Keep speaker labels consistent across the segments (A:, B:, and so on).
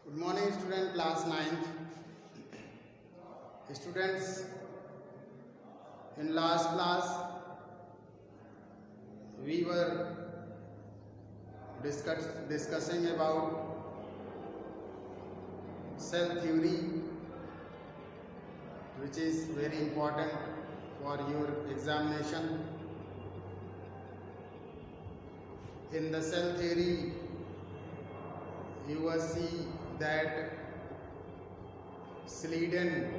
A: Good morning, student, class 9th. Students, in last class we were discussing about cell theory, which is very important for your examination. In the cell theory, you will see that Sleeden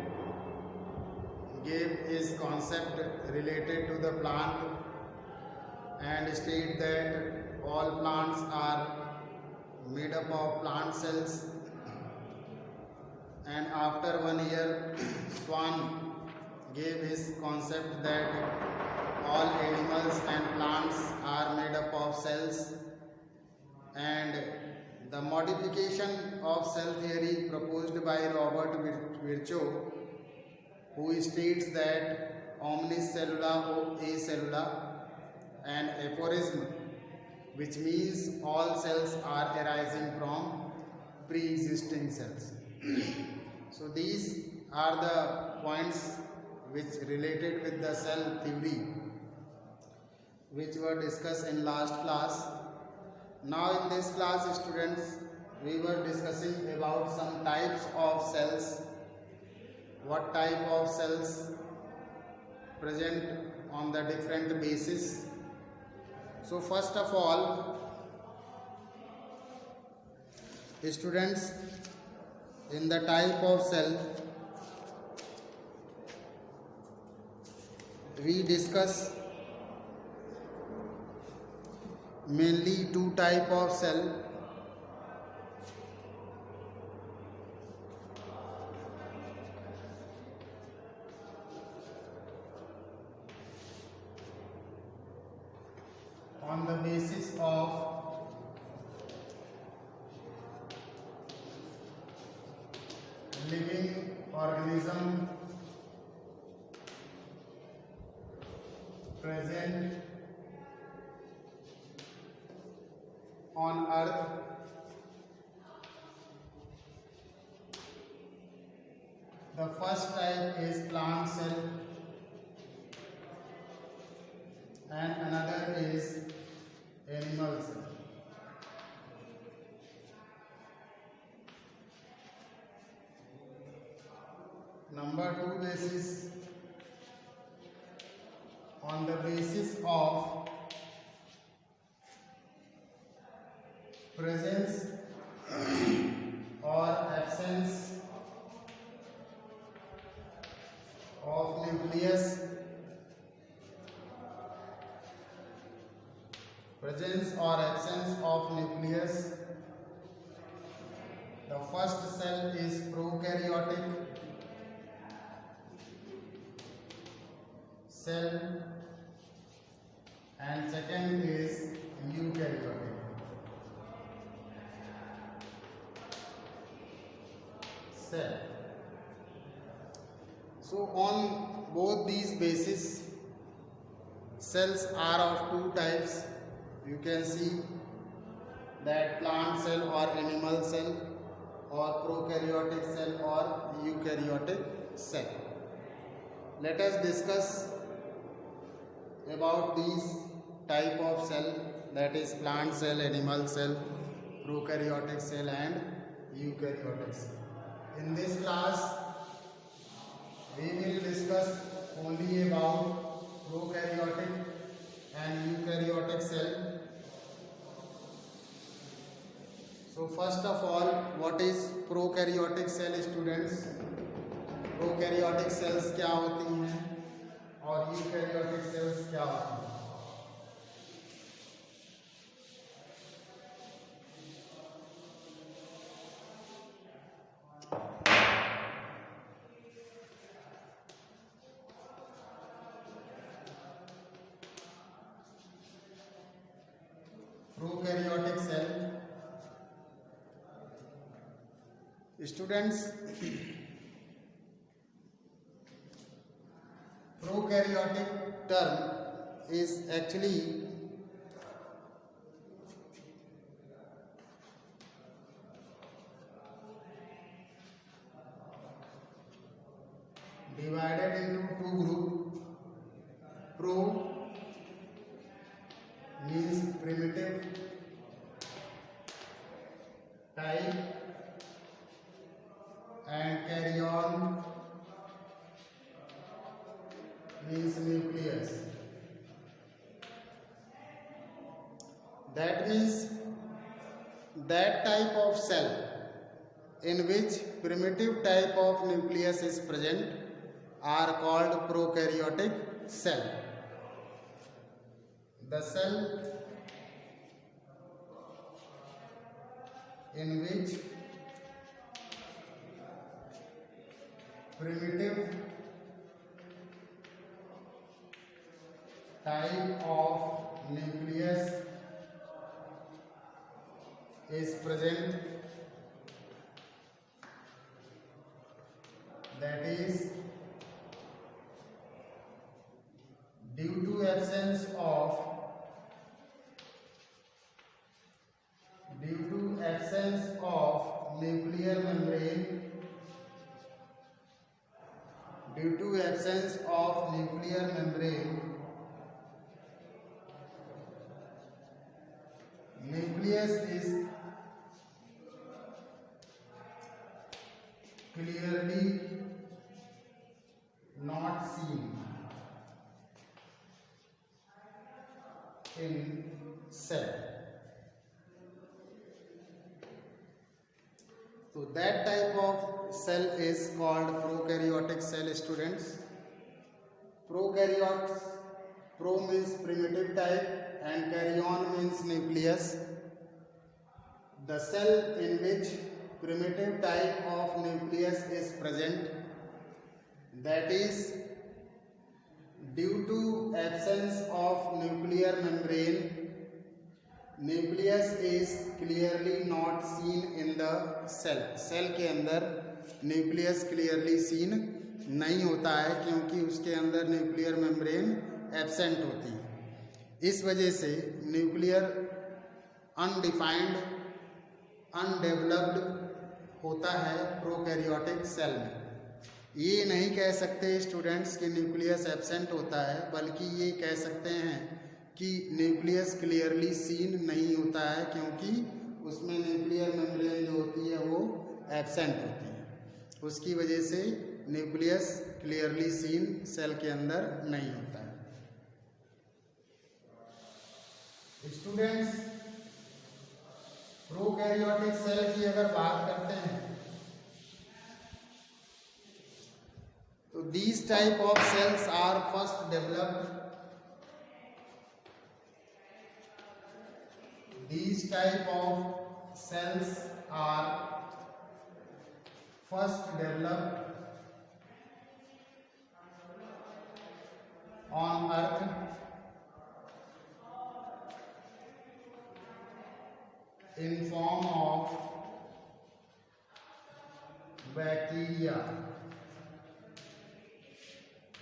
A: gave his concept related to the plant and state that all plants are made up of plant cells, and after 1 year Swan gave his concept that all animals and plants are made up of cells, and the modification of cell theory proposed by Robert Virchow, who states that omnis cellula acellula, an aphorism which means all cells are arising from pre-existing cells. So these are the points which related with the cell theory, which were discussed in last class. Now in this class, students, we were discussing about some types of cells, what type of cells present on the different bases. So first of all, students, in the type of cell, we discuss mainly two type of cell. On the basis of living organism present on earth, the first type is plant cell and another is animal cell. Number 2 basis, on the basis of presence or absence of nucleus, presence or absence of nucleus. The first cell is prokaryotic cell and second is eukaryotic cell. So on both these bases, cells are of two types. You can see that plant cell or animal cell, or prokaryotic cell or eukaryotic cell. Let us discuss about these type of cell, that is plant cell, animal cell, prokaryotic cell and eukaryotic cell. In this class, we will discuss only about prokaryotic and eukaryotic cell. So first of all, what is prokaryotic cell, students? Prokaryotic cells क्या होती हैं और eukaryotic cells क्या होती हैं? Prokaryotic cell, students, prokaryotic term is actually divided into two groups. Pro means primitive type and carrion means nucleus. That means that type of cell in which primitive type of nucleus is present are called prokaryotic cell. The cell in which primitive type of nucleus is present, that is due to absence of nuclear membrane, due to absence of nuclear membrane, nucleus is clearly not seen in cell. So that type of cell is called prokaryotic cell, students. Prokaryotes, pro means primitive type and karyon means nucleus. The cell in which primitive type of nucleus is present, that is due to absence of nuclear membrane, nucleus is clearly not seen in the cell. Cell के अंदर nucleus clearly seen नहीं होता है क्योंकि उसके अंदर nuclear membrane absent होती है। इस वजह से न्यूक्लियर अनडिफाइंड अनडेवलप्ड होता है प्रोकैरियोटिक सेल में। ये नहीं कह सकते स्टूडेंट्स कि न्यूक्लियस एब्सेंट होता है, बल्कि ये कह सकते हैं कि न्यूक्लियस क्लियरली सीन नहीं होता है क्योंकि उसमें न्यूक्लियर मेम्ब्रेन जो होती है वो एब्सेंट होती है। उसकी वजह से न्यूक्लियस क्लियरली सीन सेल के अंदर नहीं होता है। स्टूडेंट्स, प्रोकैरियोटिक सेल की अगर बात करते हैं तो these type of cells are first developed. These type of cells are first developed on earth in form of bacteria.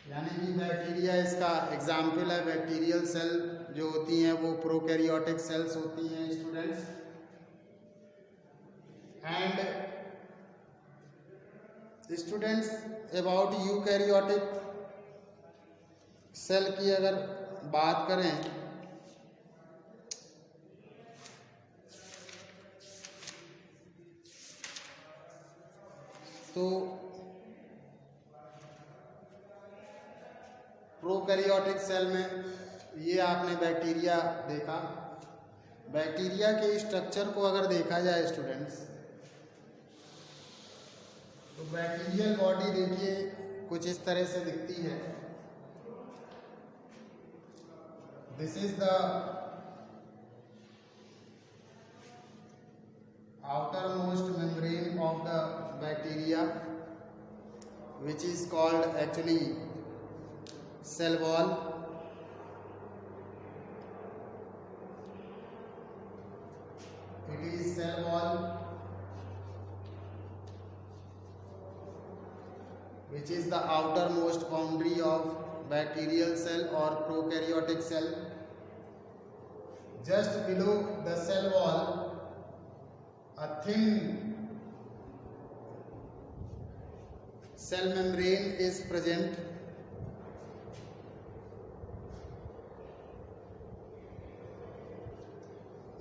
A: यानी कि बैक्टीरिया इसका एग्जाम्पल है। बैक्टीरियल सेल जो होती हैं वो प्रोकैरियोटिक सेल्स होती हैं students. And students, about eukaryotic cell की अगर बात करें तो प्रोकैरियोटिक सेल में ये आपने बैक्टीरिया देखा। बैक्टीरिया के स्ट्रक्चर को अगर देखा जाए स्टूडेंट्स तो बैक्टीरियल बॉडी देखिए कुछ इस तरह से दिखती है। This is the outermost membrane of the bacteria, which is called actually cell wall. It is cell wall which is the outermost boundary of bacterial cell or prokaryotic cell. Just below the cell wall a thin cell membrane is present.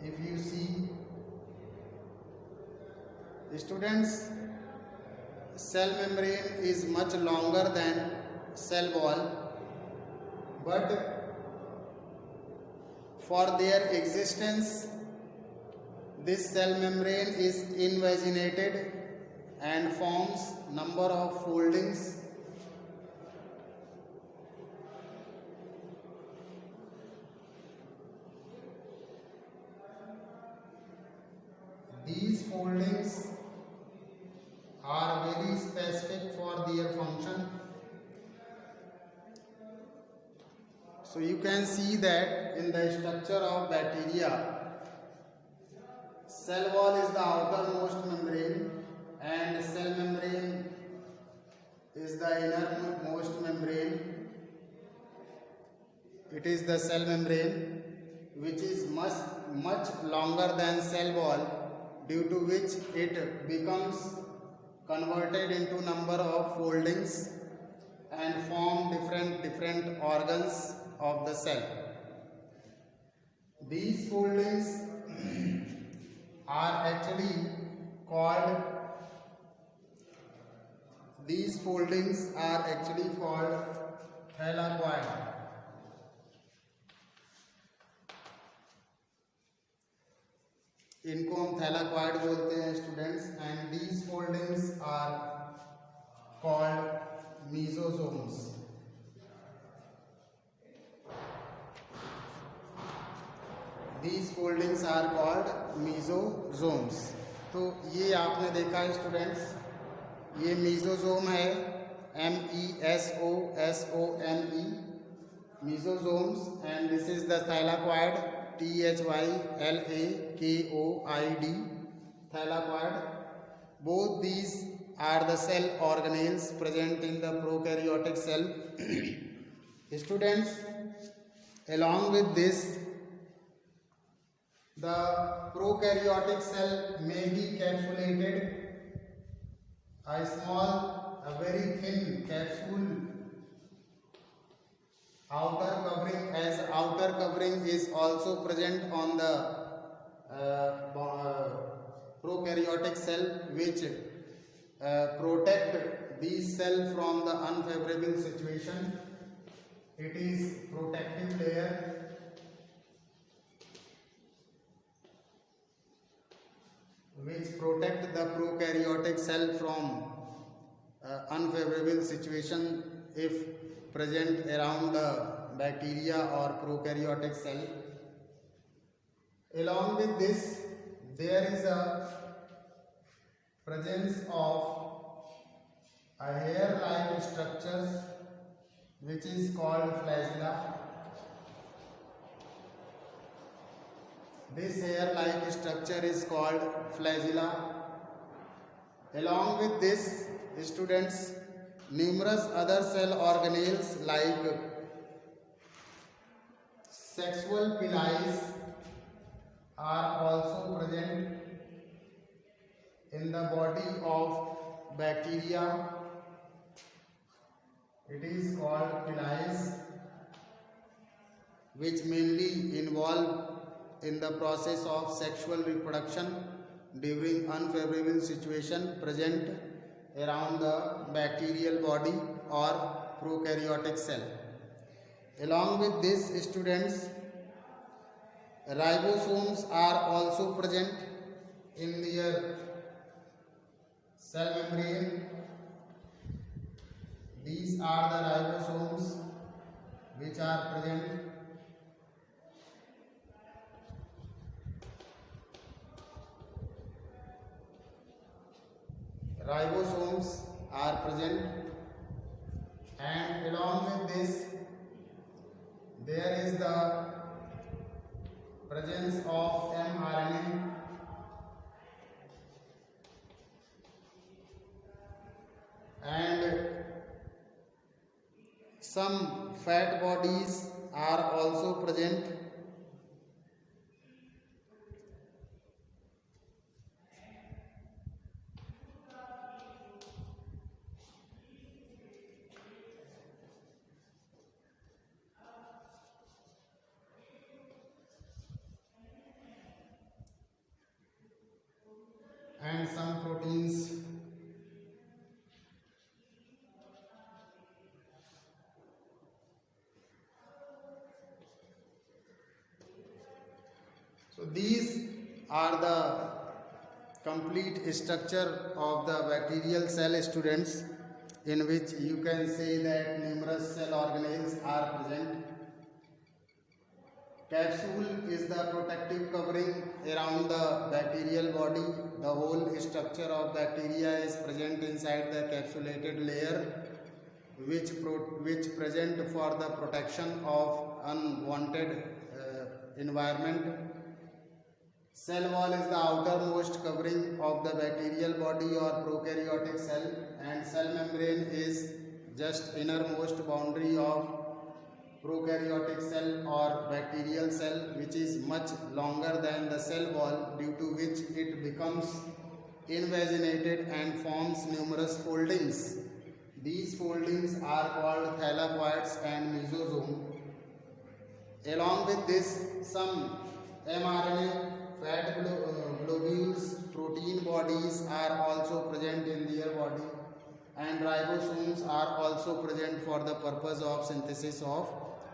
A: If you see, students, cell membrane is much longer than cell wall, but for their existence this cell membrane is invaginated and forms number of foldings. These foldings are very specific for their function. So you can see that in the structure of bacteria, cell wall is the outermost membrane and cell membrane is the innermost membrane. It is the cell membrane which is much longer than cell wall, due to which it becomes converted into number of foldings and form different organs of the cell. These foldings are actually called thylakoid. इनको हम thylakoid बोलते हैं students. And these foldings are called mesosomes. These foldings are called mesosomes. तो ये आपने देखा है students, ये मीजोसोम है, MESOSOME, mesosomes, and this is the thylakoid, THYLAKOID, thylakoid. Both these are the cell organelles present in the prokaryotic cell. Students, along with this, the prokaryotic cell may be capsulated. A very thin capsule, outer covering is also present on the prokaryotic cell, which protect these cells from the unfavorable situation. It is protective layer which protect the prokaryotic cell from unfavorable situation if present around the bacteria or prokaryotic cell. Along with this, there is a presence of a hair-like structures which is called flagella. This hair-like structure is called flagella. Along with this, students, numerous other cell organelles like sexual villi are also present in the body of bacteria. It is called villi, which mainly involve in the process of sexual reproduction during unfavorable situation present around the bacterial body or prokaryotic cell. Along with this, students, ribosomes are also present in their cell membrane. These are the ribosomes which are present. Ribosomes are present, and along with this, there is the presence of mRNA, and some fat bodies are also present. and some proteins. So these are the complete structure of the bacterial cell, students, in which you can say that numerous cell organelles are present. Capsule is the protective covering around the bacterial body. The whole structure of bacteria is present inside the capsulated layer, which present for the protection of unwanted environment. Cell wall is the outermost covering of the bacterial body or prokaryotic cell, and cell membrane is just innermost boundary of prokaryotic cell or bacterial cell, which is much longer than the cell wall, due to which it becomes invaginated and forms numerous foldings. These foldings are called thylakoids and mesosome. Along with this, some mRNA, fat globules, protein bodies are also present in their body, and ribosomes are also present for the purpose of synthesis of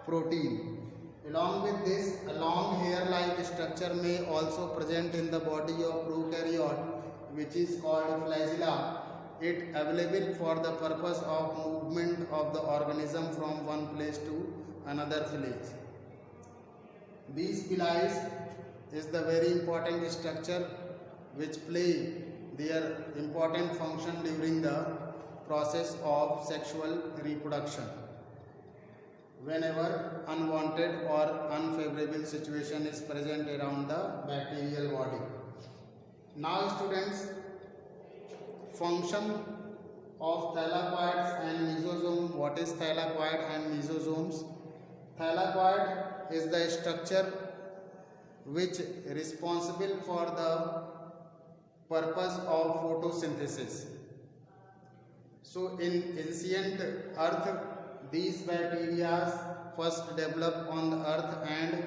A: protein. Along with this, a long hair-like structure may also present in the body of prokaryote, which is called flagella. It available for the purpose of movement of the organism from one place to another place. These villi is the very important structure which play their important function during the process of sexual reproduction, whenever unwanted or unfavorable situation is present around the bacterial body. Now students, function of thylakoids and mesosome. What is thylakoid and mesosomes? Thylakoid is the structure which is responsible for the purpose of photosynthesis. So in ancient earth, these bacteria first developed on the earth, and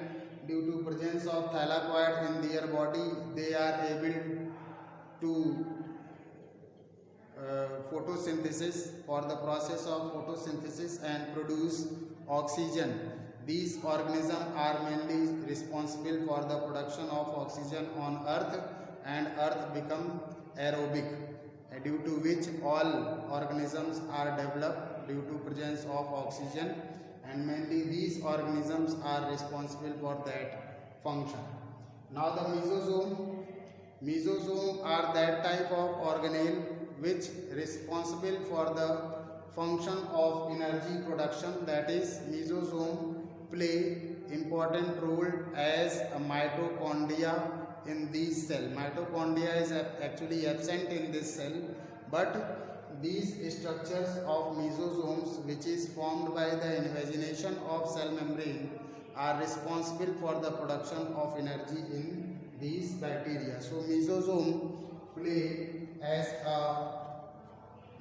A: due to presence of thylakoid in their body, they are able to photosynthesis, for the process of photosynthesis, and produce oxygen. These organisms are mainly responsible for the production of oxygen on earth, and earth become aerobic, due to which all organisms are developed due to presence of oxygen, and mainly these organisms are responsible for that function. Now the mesosome are that type of organelle which responsible for the function of energy production. That is, mesosome play important role as a mitochondria in these cell. Mitochondria is actually absent in this cell, but these structures of mesosomes, which is formed by the invagination of cell membrane, are responsible for the production of energy in these bacteria. So mesosome play as a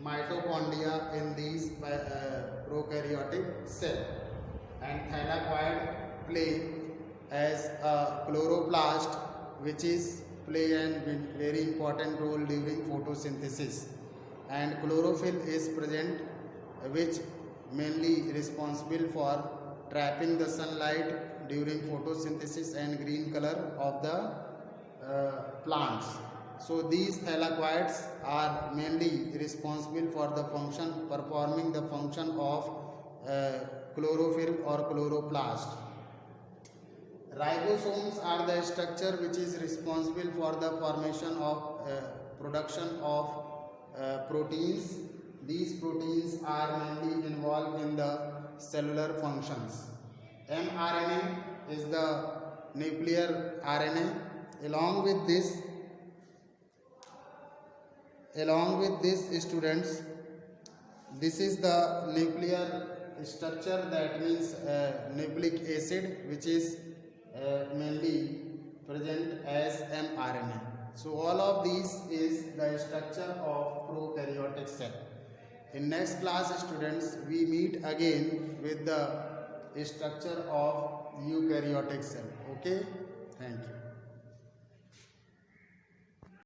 A: mitochondria in these prokaryotic cell, and thylakoid play as a chloroplast, which is play a very important role during photosynthesis, and chlorophyll is present, which mainly responsible for trapping the sunlight during photosynthesis and green color of the plants. So these thylakoids are mainly responsible for the function, performing the function of chlorophyll or chloroplast. Ribosomes are the structure which is responsible for the formation of production of proteins. These proteins are mainly involved in the cellular functions. mRNA is the nuclear RNA. Along with this students, this is the nuclear structure, that means nucleic acid, which is mainly present as mRNA. So all of these is the structure of prokaryotic cell. In next class students, we meet again with the structure of eukaryotic cell. Okay, thank you.